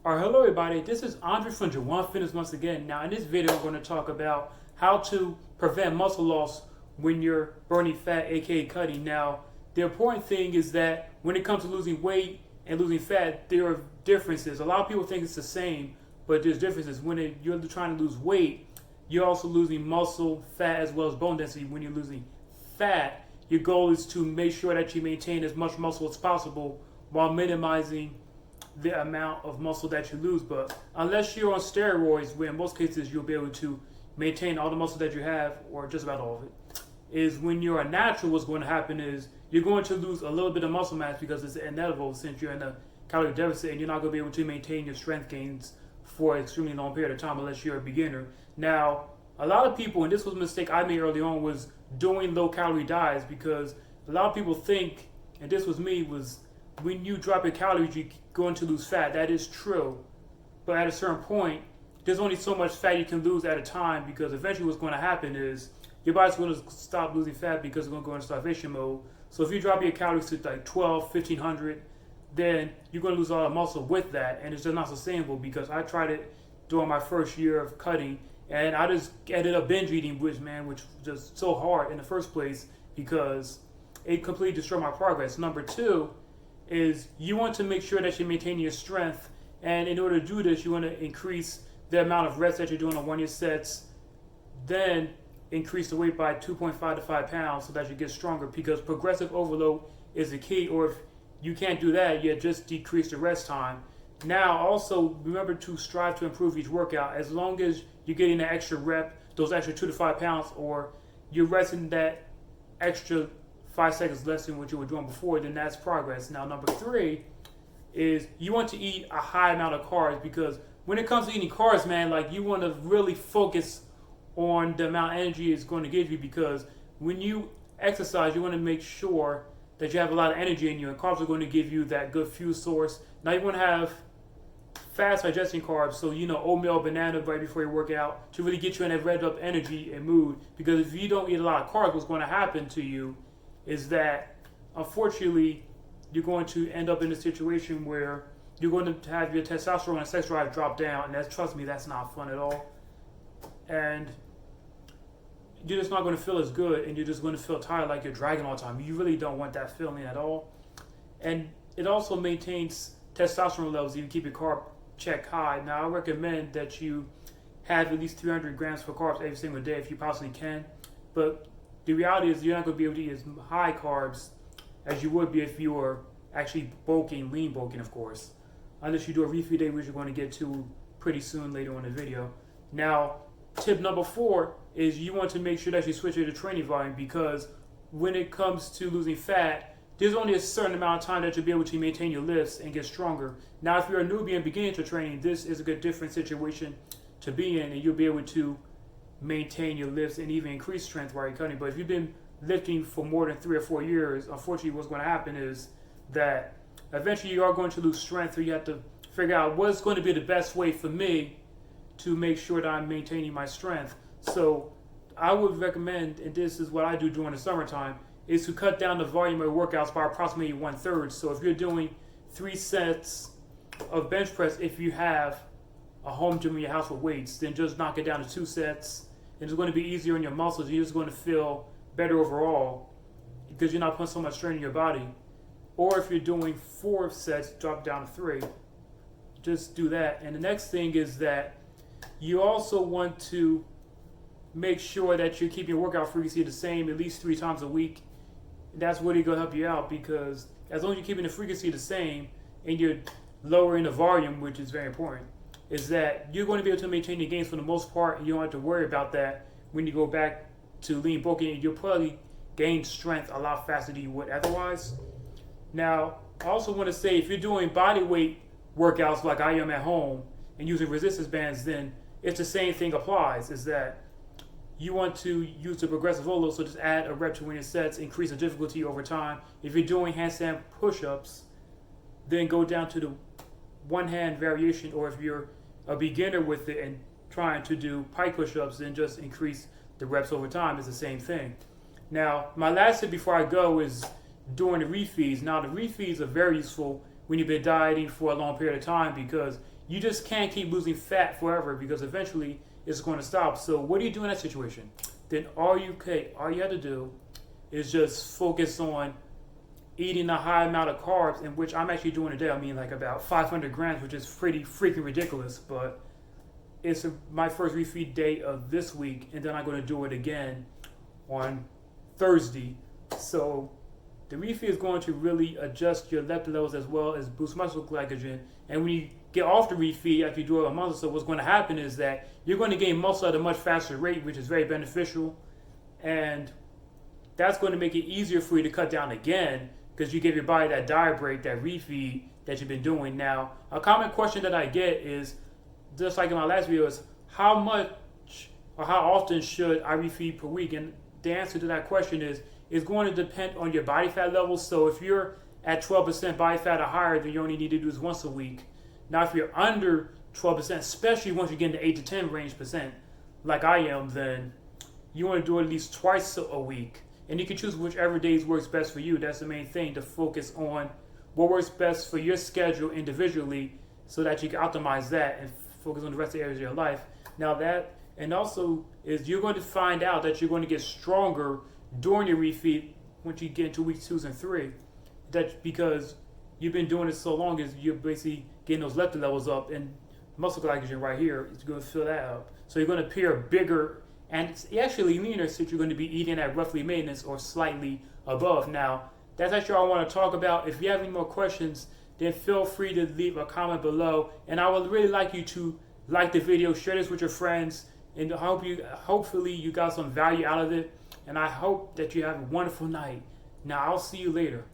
Alright, hello everybody. This is Andre from Jawan Fitness once again. Now in this video I'm going to talk about how to prevent muscle loss when you're burning fat, aka cutting. Now the important thing is that when it comes to losing weight and losing fat, there are differences. A lot of people think it's the same, but there's differences. When you're trying to lose weight, you're also losing muscle, fat, as well as bone density. When you're losing fat, your goal is to make sure that you maintain as much muscle as possible while minimizing the amount of muscle that you lose. But unless you're on steroids, where in most cases you'll be able to maintain all the muscle that you have, or just about all of it, is when you're a natural, what's going to happen is you're going to lose a little bit of muscle mass because it's inevitable since you're in a calorie deficit, and you're not going to be able to maintain your strength gains for an extremely long period of time unless you're a beginner. Now, a lot of people, and this was a mistake I made early on, was doing low calorie diets, because a lot of people think, and this was me, was when you drop your calories, you're going to lose fat. That is true. But at a certain point, there's only so much fat you can lose at a time, because eventually what's going to happen is your body's going to stop losing fat because it's going to go into starvation mode. So if you drop your calories to like 12, 1500, then you're going to lose a lot of muscle with that, and it's just not sustainable. Because I tried it during my first year of cutting, and I just ended up binge eating, which was just so hard in the first place because it completely destroyed my progress. Number two is you want to make sure that you're maintaining your strength, and in order to do this, you want to increase the amount of reps that you're doing on 1 year sets, then increase the weight by 2.5 to 5 pounds so that you get stronger, because progressive overload is the key. Or if you can't do that, you just decrease the rest time. Now also remember to strive to improve each workout. As long as you're getting the extra rep, those extra 2 to 5 pounds, or you're resting that extra 5 seconds less than what you were doing before, then that's progress. Now number three is you want to eat a high amount of carbs, because when it comes to eating carbs, man, like, you want to really focus on the amount of energy it's going to give you, because when you exercise, you want to make sure that you have a lot of energy in you, and carbs are going to give you that good fuel source. Now you want to have fast digesting carbs, so oatmeal, banana right before you work out, to really get you in that revved up energy and mood. Because if you don't eat a lot of carbs, what's going to happen to you is that, unfortunately, you're going to end up in a situation where you're going to have your testosterone and sex drive drop down, and trust me, that's not fun at all. And you're just not going to feel as good, and you're just going to feel tired, like you're dragging all the time. You really don't want that feeling at all. And it also maintains testosterone levels if you keep your carb check high. Now, I recommend that you have at least 300 grams for carbs every single day if you possibly can. But the reality is you're not going to be able to eat as high carbs as you would be if you were actually bulking, lean bulking, of course. Unless you do a refeed day, which you're going to get to pretty soon later on in the video. Now, tip number 4 is you want to make sure that you switch your training volume, because when it comes to losing fat, there's only a certain amount of time that you'll be able to maintain your lifts and get stronger. Now, if you're a newbie and beginning to training, this is a good different situation to be in, and you'll be able to maintain your lifts and even increase strength while you're cutting. But if you've been lifting for more than 3 or 4 years, unfortunately what's going to happen is that eventually you are going to lose strength, so you have to figure out what's going to be the best way for me to make sure that I'm maintaining my strength. So I would recommend, and this is what I do during the summertime, is to cut down the volume of workouts by approximately 1/3. So if you're doing 3 sets of bench press, if you have a home gym in your house with weights, then just knock it down to 2 sets. And it's going to be easier on your muscles. You're just going to feel better overall because you're not putting so much strain in your body. Or if you're doing 4 sets, drop it down to 3. Just do that. And the next thing is that you also want to make sure that you're keeping your workout frequency the same at least 3 times a week. That's really going to help you out, because as long as you're keeping the frequency the same and you're lowering the volume, which is very important, is that you're going to be able to maintain your gains for the most part, and you don't have to worry about that when you go back to lean bulking. You'll probably gain strength a lot faster than you would otherwise. Now, I also want to say, if you're doing body weight workouts like I am at home and using resistance bands, then it's the same thing applies, is that you want to use the progressive overload, so just add a rep to 1 your sets, increase the difficulty over time. If you're doing handstand push-ups, then go down to the one-hand variation, or if you're a beginner with it and trying to do pike push-ups, then just increase the reps over time. It's the same thing. Now, my last tip before I go is during the refeeds. Now, the refeeds are very useful when you've been dieting for a long period of time, because you just can't keep losing fat forever, because eventually it's going to stop. So what do you do in that situation? Then all you have to do is just focus on eating a high amount of carbs, in which I'm actually doing today. I mean, like about 500 grams, which is pretty freaking ridiculous, but it's my first refeed day of this week, and then I'm going to do it again on Thursday. So the refeed is going to really adjust your leptin levels as well as boost muscle glycogen. And when you get off the refeed after you do it a month or so, what's going to happen is that you're going to gain muscle at a much faster rate, which is very beneficial. And that's going to make it easier for you to cut down again, because you give your body that diet break, that refeed that you've been doing. Now, a common question that I get is, just like in my last video, is how much or how often should I refeed per week? And the answer to that question is going to depend on your body fat levels. So if you're at 12% body fat or higher, then you only need to do this once a week. Now, if you're under 12%, especially once you get into 8 to 10 range percent, like I am, then you want to do it at least twice a week. And you can choose whichever days works best for you. That's the main thing, to focus on what works best for your schedule individually, so that you can optimize that and focus on the rest of the areas of your life. Now that, and also is you're going to find out that you're going to get stronger during your refeed once you get into weeks 2 and 3. That's because you've been doing it so long, is you're basically getting those leptin levels up, and muscle glycogen right here is going to fill that up. So you're going to appear bigger and it's actually leaner, since you're going to be eating at roughly maintenance or slightly above. Now, that's actually all I want to talk about. If you have any more questions, then feel free to leave a comment below. And I would really like you to like the video, share this with your friends, and hopefully you got some value out of it. And I hope that you have a wonderful night. Now, I'll see you later.